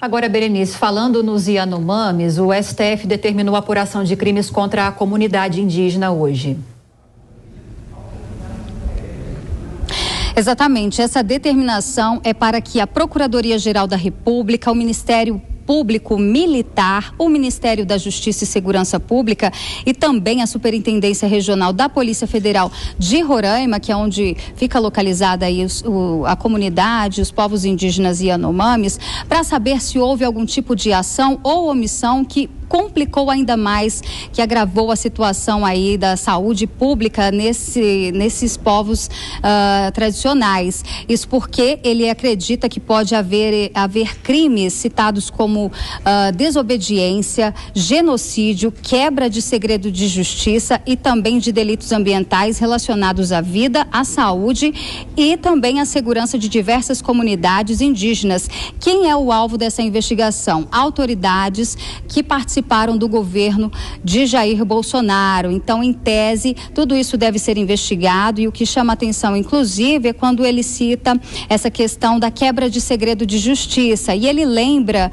Agora, Berenice, falando nos Yanomamis, o STF determinou a apuração de crimes contra a comunidade indígena hoje. Exatamente, essa determinação é para que a Procuradoria-Geral da República, o Ministério Público Militar, o Ministério da Justiça e Segurança Pública e também a Superintendência Regional da Polícia Federal de Roraima, que é onde fica localizada aí a comunidade, os povos indígenas Yanomamis, para saber se houve algum tipo de ação ou omissão que complicou ainda mais, que agravou a situação aí da saúde pública nesses povos tradicionais. Isso porque ele acredita que pode haver crimes citados como desobediência, genocídio, quebra de segredo de justiça e também de delitos ambientais relacionados à vida, à saúde e também à segurança de diversas comunidades indígenas. Quem é o alvo dessa investigação? Autoridades que participaram do governo de Jair Bolsonaro. Então, em tese, tudo isso deve ser investigado e o que chama atenção, inclusive, é quando ele cita essa questão da quebra de segredo de justiça. E ele lembra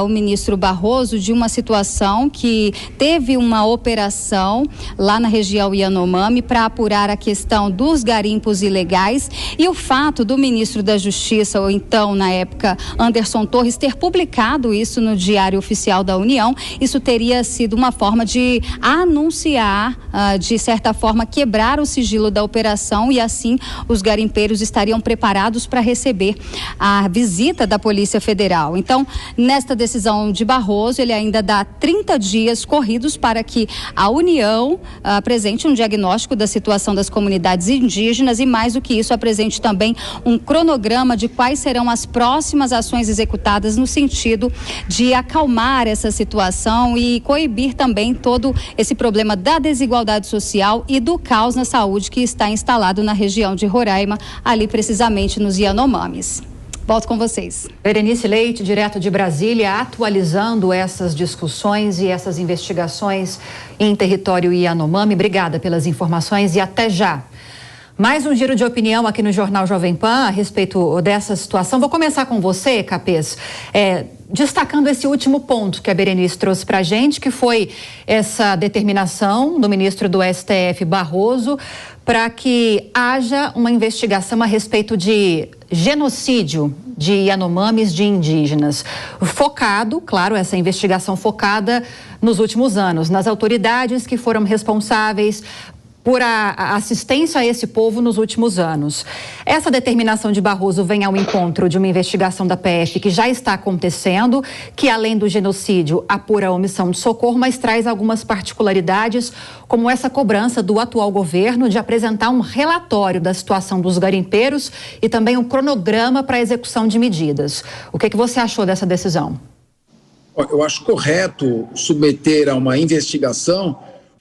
o ministro Barroso de uma situação que teve uma operação lá na região Yanomami para apurar a questão dos garimpos ilegais e o fato do ministro da Justiça, ou então, na época, Anderson Torres, ter publicado isso no Diário Oficial da União. Isso teria sido uma forma de anunciar, de certa forma, quebrar o sigilo da operação e assim os garimpeiros estariam preparados para receber a visita da Polícia Federal. Então, nesta decisão de Barroso, ele ainda dá 30 dias corridos para que a União apresente um diagnóstico da situação das comunidades indígenas e, mais do que isso, apresente também um cronograma de quais serão as próximas ações executadas no sentido de acalmar essa situação e coibir também todo esse problema da desigualdade social e do caos na saúde que está instalado na região de Roraima, ali precisamente nos Yanomamis. Volto com vocês. Berenice Leite, direto de Brasília, atualizando essas discussões e essas investigações em território Yanomami. Obrigada pelas informações e até já. Mais um giro de opinião aqui no Jornal Jovem Pan a respeito dessa situação. Vou começar com você, Capês, destacando esse último ponto que a Berenice trouxe para a gente, que foi essa determinação do ministro do STF, Barroso, para que haja uma investigação a respeito de genocídio de Yanomamis, de indígenas. Focado, claro, essa investigação focada nos últimos anos, nas autoridades que foram responsáveis por a assistência a esse povo nos últimos anos. Essa determinação de Barroso vem ao encontro de uma investigação da PF que já está acontecendo, que além do genocídio apura a omissão de socorro, mas traz algumas particularidades, como essa cobrança do atual governo de apresentar um relatório da situação dos garimpeiros e também um cronograma para a execução de medidas. O que você achou dessa decisão? Eu acho correto submeter a uma investigação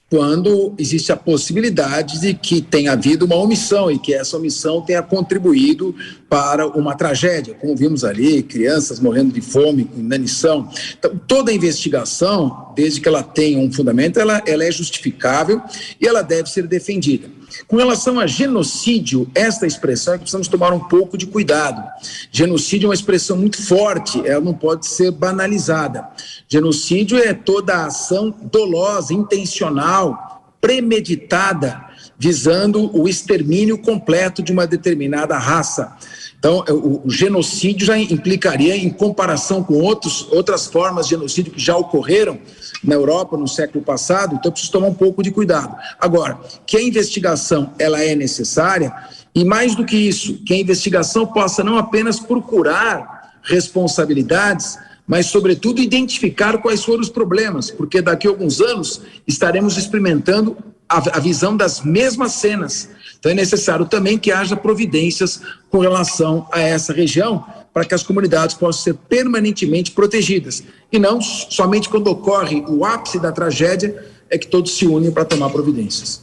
quando existe a possibilidade de que tenha havido uma omissão e que essa omissão tenha contribuído para uma tragédia, como vimos ali, crianças morrendo de fome, inanição. Então, toda investigação, desde que ela tenha um fundamento, ela é justificável e ela deve ser defendida. Com relação a genocídio, esta expressão é que precisamos tomar um pouco de cuidado. Genocídio é uma expressão muito forte, ela não pode ser banalizada. Genocídio é toda a ação dolosa, intencional, premeditada, visando o extermínio completo de uma determinada raça. Então, o genocídio já implicaria, em comparação com outras formas de genocídio que já ocorreram na Europa no século passado, então preciso tomar um pouco de cuidado. Agora, que a investigação ela é necessária, e mais do que isso, que a investigação possa não apenas procurar responsabilidades, mas, sobretudo, identificar quais foram os problemas, porque daqui a alguns anos estaremos experimentando a visão das mesmas cenas. Então é necessário também que haja providências com relação a essa região para que as comunidades possam ser permanentemente protegidas e não somente quando ocorre o ápice da tragédia é que todos se unem para tomar providências.